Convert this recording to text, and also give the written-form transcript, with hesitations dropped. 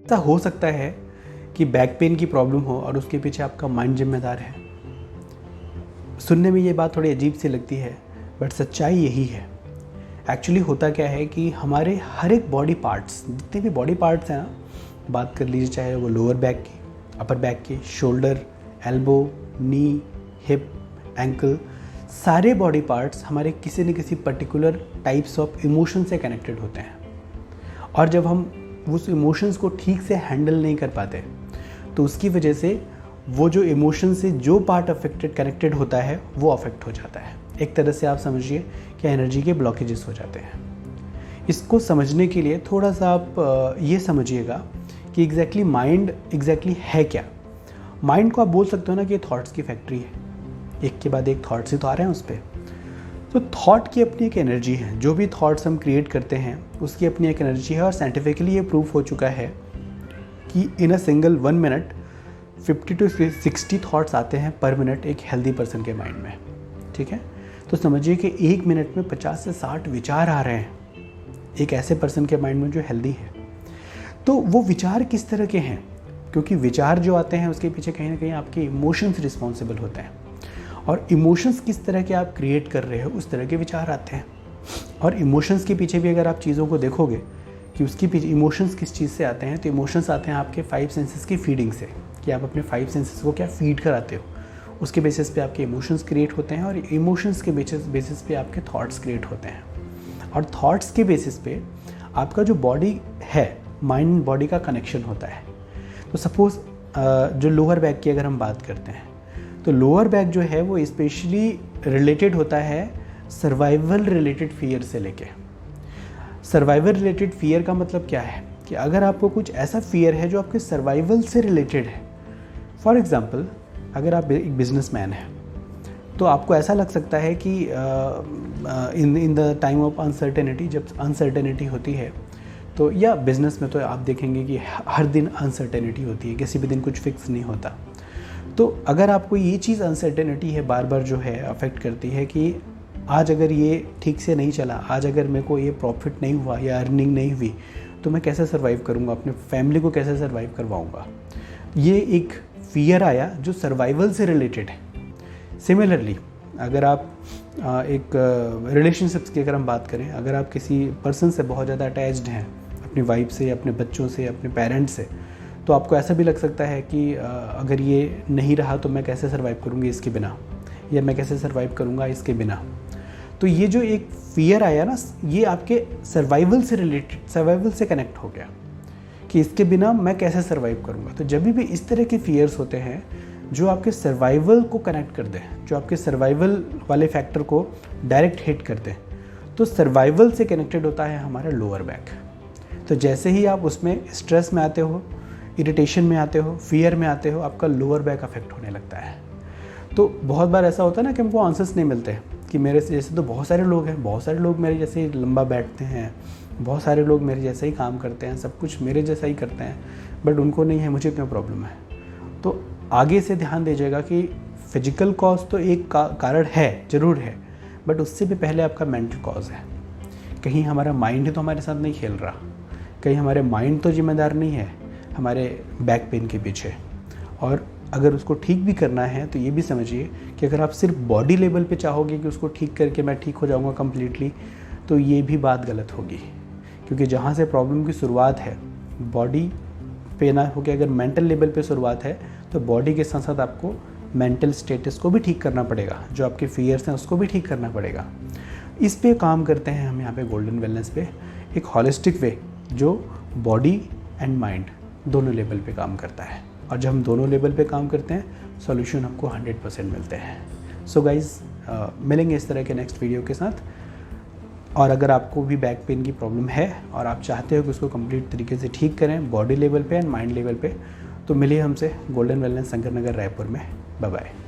ऐसा हो सकता है कि बैक पेन की प्रॉब्लम हो और उसके पीछे आपका माइंड जिम्मेदार है। सुनने में ये बात थोड़ी अजीब सी लगती है, बट सच्चाई यही है। एक्चुअली होता क्या है कि हमारे हर एक बॉडी पार्ट्स, जितने भी बॉडी पार्ट्स हैं ना, बात कर लीजिए चाहे वो लोअर बैक की, अपर बैक की, शोल्डर, एल्बो, नी, हिप, एंकल, सारे बॉडी पार्ट्स हमारे किसी न किसी पर्टिकुलर टाइप्स ऑफ इमोशन से कनेक्टेड होते हैं। और जब हम उस इमोशंस को ठीक से हैंडल नहीं कर पाते तो उसकी वजह से वो जो इमोशन से जो पार्ट अफेक्टेड कनेक्टेड होता है वो अफेक्ट हो जाता है। एक तरह से आप समझिए कि एनर्जी के ब्लॉकेजेस हो जाते हैं। इसको समझने के लिए थोड़ा सा आप ये समझिएगा कि एग्जैक्टली माइंड एग्जैक्टली है क्या। माइंड को आप बोल सकते हो ना कि थॉट्स की फैक्ट्री है, एक के बाद एक थॉट्स ही तो आ रहे हैं उस पर। तो थॉट की अपनी एक एनर्जी है, जो भी थॉट्स हम क्रिएट करते हैं उसकी अपनी एक एनर्जी है। और साइंटिफिकली ये प्रूफ हो चुका है कि in a single 1 minute 50 to 60 thoughts आते हैं पर मिनट एक हेल्दी पर्सन के माइंड में। ठीक है, तो समझिए कि 1 मिनट में 50 से 60 विचार आ रहे हैं एक ऐसे पर्सन के माइंड में जो हेल्दी है। तो वो विचार किस तरह के हैं, क्योंकि विचार जो आते हैं उसके पीछे कहीं ना कहीं आपके इमोशंस रिस्पॉन्सिबल होते हैं, और इमोशंस किस तरह के आप क्रिएट कर रहे हो उस तरह के विचार आते हैं। और इमोशंस के पीछे भी अगर आप चीज़ों को देखोगे कि उसके पीछे इमोशंस किस चीज़ से आते हैं, तो इमोशंस आते हैं आपके 5 सेंसेस की फीडिंग से, कि आप अपने 5 सेंसेस को क्या फीड कराते हो, उसके बेसिस पे आपके इमोशंस क्रिएट होते हैं, और इमोशंस के बेसिस पे आपके थॉट्स क्रिएट होते हैं, और थॉट्स के बेसिस पे आपका जो बॉडी है, माइंड बॉडी का कनेक्शन होता है। तो सपोज़ जो लोअर बैक की अगर हम बात करते हैं, तो लोअर बैक जो है वो स्पेशली रिलेटेड होता है सर्वाइवल रिलेटेड फियर से लेके। सर्वाइवल रिलेटेड फियर का मतलब क्या है कि अगर आपको कुछ ऐसा फियर है जो आपके सर्वाइवल से रिलेटेड है। फॉर एग्ज़ाम्पल, अगर आप एक बिजनेसमैन हैं तो आपको ऐसा लग सकता है कि in the time of uncertainty, जब अनसर्टेनिटी होती है तो, या बिज़नेस में तो आप देखेंगे कि हर दिन अनसर्टेनिटी होती है, किसी भी दिन कुछ फिक्स नहीं होता। तो अगर आपको ये चीज़ अनसर्टेनिटी है बार बार जो है अफेक्ट करती है कि आज अगर ये ठीक से नहीं चला, आज अगर मेरे को ये प्रॉफिट नहीं हुआ या अर्निंग नहीं हुई तो मैं कैसे सर्वाइव करूँगा, अपने फैमिली को कैसे सर्वाइव करवाऊँगा, ये एक फियर आया जो सर्वाइवल से रिलेटेड है। सिमिलरली अगर आप एक रिलेशनशिप्स की अगर हम बात करें, अगर आप किसी पर्सन से बहुत ज़्यादा अटैच्ड हैं, अपनी वाइफ से, अपने बच्चों से, अपने पेरेंट्स से, तो आपको ऐसा भी लग सकता है कि अगर ये नहीं रहा तो मैं कैसे सर्वाइव करूँगी इसके बिना, या मैं कैसे सर्वाइव करूँगा इसके बिना। तो ये जो एक फियर आया ना, ये आपके सर्वाइवल से रिलेटेड, सर्वाइवल से कनेक्ट हो गया कि इसके बिना मैं कैसे सर्वाइव करूँगा। तो जब भी इस तरह के फियर्स होते हैं जो आपके सर्वाइवल को कनेक्ट कर दें, जो आपके सर्वाइवल वाले फैक्टर को डायरेक्ट हिट कर दें, तो सर्वाइवल से कनेक्टेड होता है हमारा लोअर बैक। तो जैसे ही आप उसमें स्ट्रेस में आते हो, इरिटेशन में आते हो, फियर में आते हो, आपका लोअर बैक अफेक्ट होने लगता है। तो बहुत बार ऐसा होता है ना कि हमको आंसर्स नहीं मिलते कि मेरे जैसे तो बहुत सारे लोग हैं, बहुत सारे लोग मेरे जैसे ही लंबा बैठते हैं, बहुत सारे लोग मेरे जैसा ही काम करते हैं, सब कुछ मेरे जैसा ही करते हैं, बट उनको नहीं है, मुझे क्यों प्रॉब्लम है। तो आगे से ध्यान दीजिएगा कि फिजिकल कॉज तो एक कारण है, ज़रूर है, बट उससे भी पहले आपका मेंटल कॉज है। कहीं हमारा माइंड तो हमारे साथ नहीं खेल रहा, कहीं हमारे माइंड तो जिम्मेदार नहीं है हमारे बैक पेन के पीछे। और अगर उसको ठीक भी करना है तो ये भी समझिए कि अगर आप सिर्फ बॉडी लेवल पे चाहोगे कि उसको ठीक करके मैं ठीक हो जाऊंगा कम्प्लीटली, तो ये भी बात गलत होगी, क्योंकि जहाँ से प्रॉब्लम की शुरुआत है बॉडी पे ना होकर अगर मेंटल लेवल पे शुरुआत है, तो बॉडी के साथ साथ आपको मेंटल स्टेटस को भी ठीक करना पड़ेगा, जो आपके फियर्स हैं उसको भी ठीक करना पड़ेगा। इस पे काम करते हैं हम यहाँ पे गोल्डन वेलनेस पे, एक हॉलिस्टिक वे जो बॉडी एंड माइंड दोनों लेवल पे काम करता है। और जब हम दोनों लेवल पे काम करते हैं सॉल्यूशन हमको 100% मिलते हैं। सो गाइज़, मिलेंगे इस तरह के नेक्स्ट वीडियो के साथ। और अगर आपको भी बैक पेन की प्रॉब्लम है और आप चाहते हो कि उसको कंप्लीट तरीके से ठीक करें बॉडी लेवल पे एंड माइंड लेवल पे, तो मिलिए हमसे गोल्डन वेलनेस शंकर नगर रायपुर में। Bye bye.